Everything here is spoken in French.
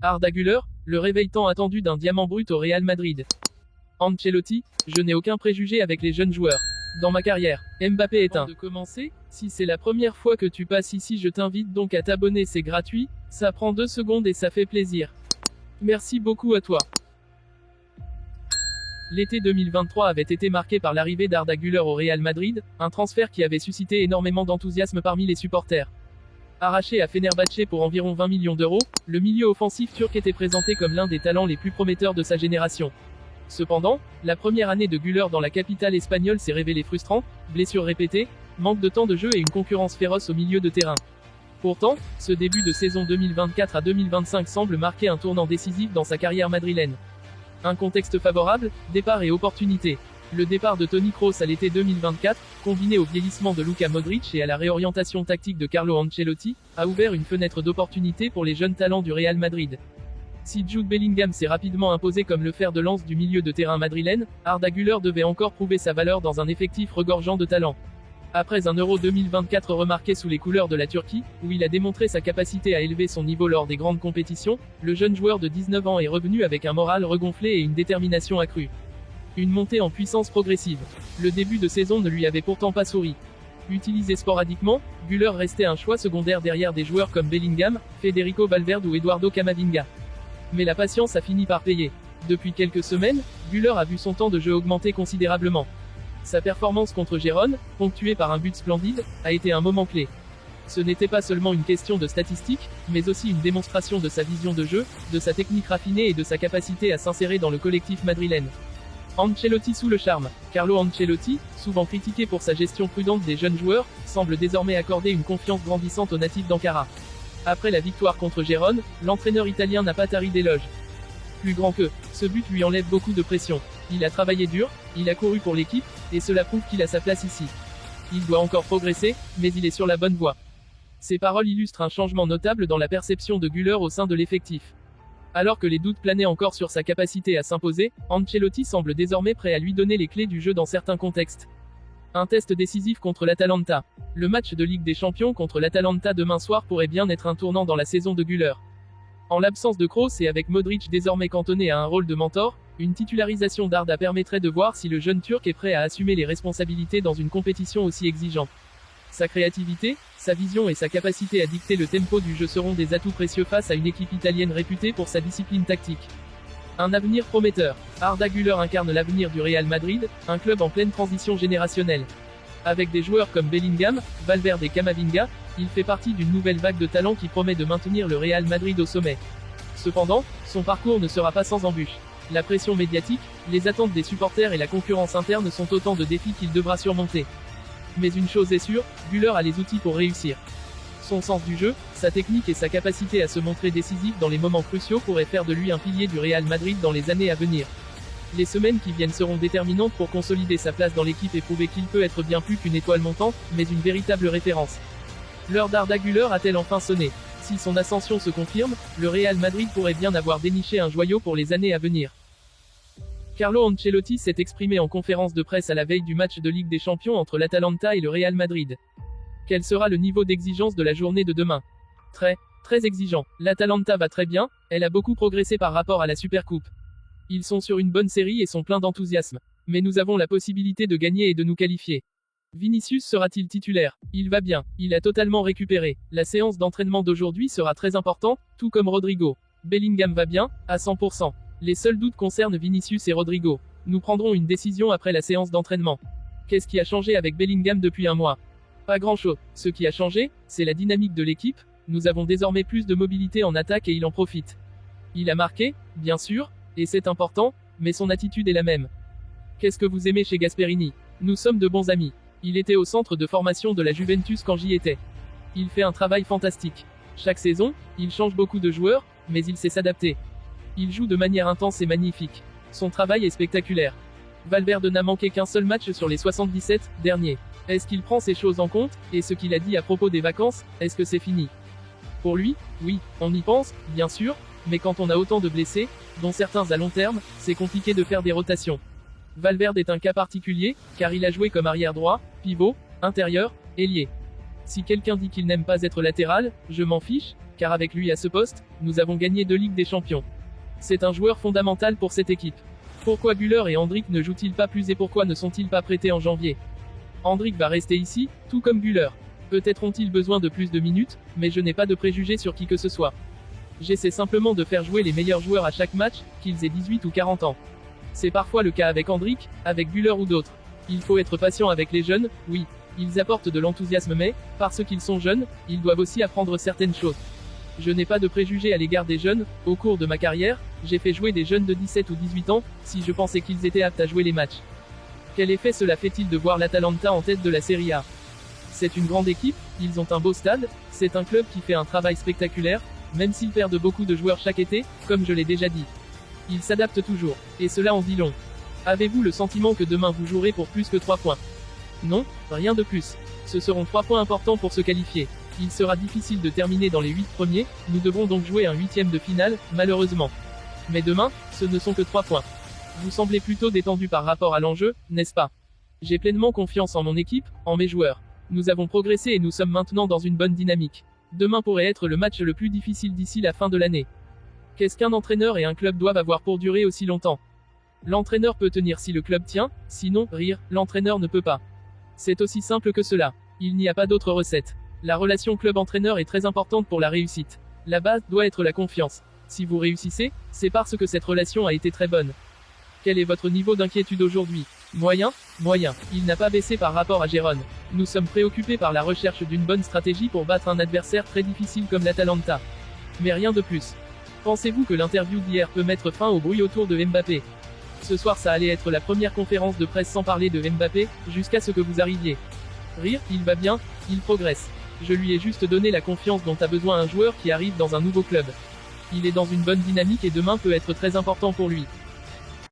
Arda Güler, le réveil tant attendu d'un diamant brut au Real Madrid. Ancelotti, je n'ai aucun préjugé avec les jeunes joueurs. Dans ma carrière, Mbappé est un. Avant de commencer, si c'est la première fois que tu passes ici, je t'invite donc à t'abonner, c'est gratuit, ça prend 2 secondes et ça fait plaisir. Merci beaucoup à toi. L'été 2023 avait été marqué par l'arrivée d'Arda Güler au Real Madrid, un transfert qui avait suscité énormément d'enthousiasme parmi les supporters. Arraché à Fenerbahçe pour environ 20 millions d'euros, le milieu offensif turc était présenté comme l'un des talents les plus prometteurs de sa génération. Cependant, la première année de Güler dans la capitale espagnole s'est révélée frustrante, blessures répétées, manque de temps de jeu et une concurrence féroce au milieu de terrain. Pourtant, ce début de saison 2024 à 2025 semble marquer un tournant décisif dans sa carrière madrilène. Un contexte favorable, départ et opportunité. Le départ de Toni Kroos à l'été 2024, combiné au vieillissement de Luka Modric et à la réorientation tactique de Carlo Ancelotti, a ouvert une fenêtre d'opportunité pour les jeunes talents du Real Madrid. Si Jude Bellingham s'est rapidement imposé comme le fer de lance du milieu de terrain madrilène, Arda Güler devait encore prouver sa valeur dans un effectif regorgeant de talent. Après un Euro 2024 remarqué sous les couleurs de la Turquie, où il a démontré sa capacité à élever son niveau lors des grandes compétitions, le jeune joueur de 19 ans est revenu avec un moral regonflé et une détermination accrue. Une montée en puissance progressive. Le début de saison ne lui avait pourtant pas souri. Utilisé sporadiquement, Güler restait un choix secondaire derrière des joueurs comme Bellingham, Federico Valverde ou Eduardo Camavinga. Mais la patience a fini par payer. Depuis quelques semaines, Güler a vu son temps de jeu augmenter considérablement. Sa performance contre Gérone, ponctuée par un but splendide, a été un moment clé. Ce n'était pas seulement une question de statistiques, mais aussi une démonstration de sa vision de jeu, de sa technique raffinée et de sa capacité à s'insérer dans le collectif madrilène. Ancelotti sous le charme. Carlo Ancelotti, souvent critiqué pour sa gestion prudente des jeunes joueurs, semble désormais accorder une confiance grandissante aux natifs d'Ankara. Après la victoire contre Gérone, l'entraîneur italien n'a pas tari d'éloges. Plus grand que, ce but lui enlève beaucoup de pression. Il a travaillé dur, il a couru pour l'équipe, et cela prouve qu'il a sa place ici. Il doit encore progresser, mais il est sur la bonne voie. Ces paroles illustrent un changement notable dans la perception de Güler au sein de l'effectif. Alors que les doutes planaient encore sur sa capacité à s'imposer, Ancelotti semble désormais prêt à lui donner les clés du jeu dans certains contextes. Un test décisif contre l'Atalanta. Le match de Ligue des Champions contre l'Atalanta demain soir pourrait bien être un tournant dans la saison de Güler. En l'absence de Kroos et avec Modric désormais cantonné à un rôle de mentor, une titularisation d'Arda permettrait de voir si le jeune Turc est prêt à assumer les responsabilités dans une compétition aussi exigeante. Sa créativité, sa vision et sa capacité à dicter le tempo du jeu seront des atouts précieux face à une équipe italienne réputée pour sa discipline tactique. Un avenir prometteur. Arda Güler incarne l'avenir du Real Madrid, un club en pleine transition générationnelle. Avec des joueurs comme Bellingham, Valverde et Camavinga, il fait partie d'une nouvelle vague de talent qui promet de maintenir le Real Madrid au sommet. Cependant, son parcours ne sera pas sans embûches. La pression médiatique, les attentes des supporters et la concurrence interne sont autant de défis qu'il devra surmonter. Mais une chose est sûre, Güler a les outils pour réussir. Son sens du jeu, sa technique et sa capacité à se montrer décisif dans les moments cruciaux pourraient faire de lui un pilier du Real Madrid dans les années à venir. Les semaines qui viennent seront déterminantes pour consolider sa place dans l'équipe et prouver qu'il peut être bien plus qu'une étoile montante, mais une véritable référence. L'heure d'Arda Güler a-t-elle enfin sonné? Si son ascension se confirme, le Real Madrid pourrait bien avoir déniché un joyau pour les années à venir. Carlo Ancelotti s'est exprimé en conférence de presse à la veille du match de Ligue des Champions entre l'Atalanta et le Real Madrid. Quel sera le niveau d'exigence de la journée de demain? Très exigeant. L'Atalanta va très bien, elle a beaucoup progressé par rapport à la Supercoupe. Ils sont sur une bonne série et sont pleins d'enthousiasme. Mais nous avons la possibilité de gagner et de nous qualifier. Vinicius sera-t-il titulaire? Il va bien, il a totalement récupéré. La séance d'entraînement d'aujourd'hui sera très importante, tout comme Rodrigo. Bellingham va bien, à 100%. Les seuls doutes concernent Vinicius et Rodrigo. Nous prendrons une décision après la séance d'entraînement. Qu'est-ce qui a changé avec Bellingham depuis un mois? Pas grand-chose. Ce qui a changé, c'est la dynamique de l'équipe. Nous avons désormais plus de mobilité en attaque et il en profite. Il a marqué, bien sûr, et c'est important, mais son attitude est la même. Qu'est-ce que vous aimez chez Gasperini? Nous sommes de bons amis. Il était au centre de formation de la Juventus quand j'y étais. Il fait un travail fantastique. Chaque saison, il change beaucoup de joueurs, mais il sait s'adapter. Il joue de manière intense et magnifique. Son travail est spectaculaire. Valverde n'a manqué qu'un seul match sur les 77 derniers. Est-ce qu'il prend ces choses en compte? Et ce qu'il a dit à propos des vacances, est-ce que c'est fini? Pour lui, oui, on y pense, bien sûr, mais quand on a autant de blessés, dont certains à long terme, c'est compliqué de faire des rotations. Valverde est un cas particulier, car il a joué comme arrière droit, pivot, intérieur, ailier. Si quelqu'un dit qu'il n'aime pas être latéral, je m'en fiche, car avec lui à ce poste, nous avons gagné 2 Ligues des Champions. C'est un joueur fondamental pour cette équipe. Pourquoi Güler et Hendrik ne jouent-ils pas plus et pourquoi ne sont-ils pas prêtés en janvier? Hendrik va rester ici, tout comme Güler. Peut-être ont-ils besoin de plus de minutes, mais je n'ai pas de préjugés sur qui que ce soit. J'essaie simplement de faire jouer les meilleurs joueurs à chaque match, qu'ils aient 18 ou 40 ans. C'est parfois le cas avec Hendrik, avec Güler ou d'autres. Il faut être patient avec les jeunes, oui. Ils apportent de l'enthousiasme mais, parce qu'ils sont jeunes, ils doivent aussi apprendre certaines choses. Je n'ai pas de préjugés à l'égard des jeunes. Au cours de ma carrière, j'ai fait jouer des jeunes de 17 ou 18 ans, si je pensais qu'ils étaient aptes à jouer les matchs. Quel effet cela fait-il de voir l'Atalanta en tête de la Serie A? C'est une grande équipe, ils ont un beau stade, c'est un club qui fait un travail spectaculaire, même s'ils perdent beaucoup de joueurs chaque été, comme je l'ai déjà dit. Ils s'adaptent toujours, et cela en dit long. Avez-vous le sentiment que demain vous jouerez pour plus que 3 points? Non, rien de plus. Ce seront 3 points importants pour se qualifier. Il sera difficile de terminer dans les 8 premiers, nous devrons donc jouer un 8e de finale, malheureusement. Mais demain, ce ne sont que 3 points. Vous semblez plutôt détendu par rapport à l'enjeu, n'est-ce pas? J'ai pleinement confiance en mon équipe, en mes joueurs. Nous avons progressé et nous sommes maintenant dans une bonne dynamique. Demain pourrait être le match le plus difficile d'ici la fin de l'année. Qu'est-ce qu'un entraîneur et un club doivent avoir pour durer aussi longtemps? L'entraîneur peut tenir si le club tient, sinon, l'entraîneur ne peut pas. C'est aussi simple que cela. Il n'y a pas d'autre recette. La relation club-entraîneur est très importante pour la réussite. La base doit être la confiance. Si vous réussissez, c'est parce que cette relation a été très bonne. Quel est votre niveau d'inquiétude aujourd'hui? Moyen? Moyen. Il n'a pas baissé par rapport à Gérone. Nous sommes préoccupés par la recherche d'une bonne stratégie pour battre un adversaire très difficile comme l'Atalanta. Mais rien de plus. Pensez-vous que l'interview d'hier peut mettre fin au bruit autour de Mbappé? Ce soir ça allait être la première conférence de presse sans parler de Mbappé, jusqu'à ce que vous arriviez. Il va bien, il progresse. Je lui ai juste donné la confiance dont a besoin un joueur qui arrive dans un nouveau club. Il est dans une bonne dynamique et demain peut être très important pour lui.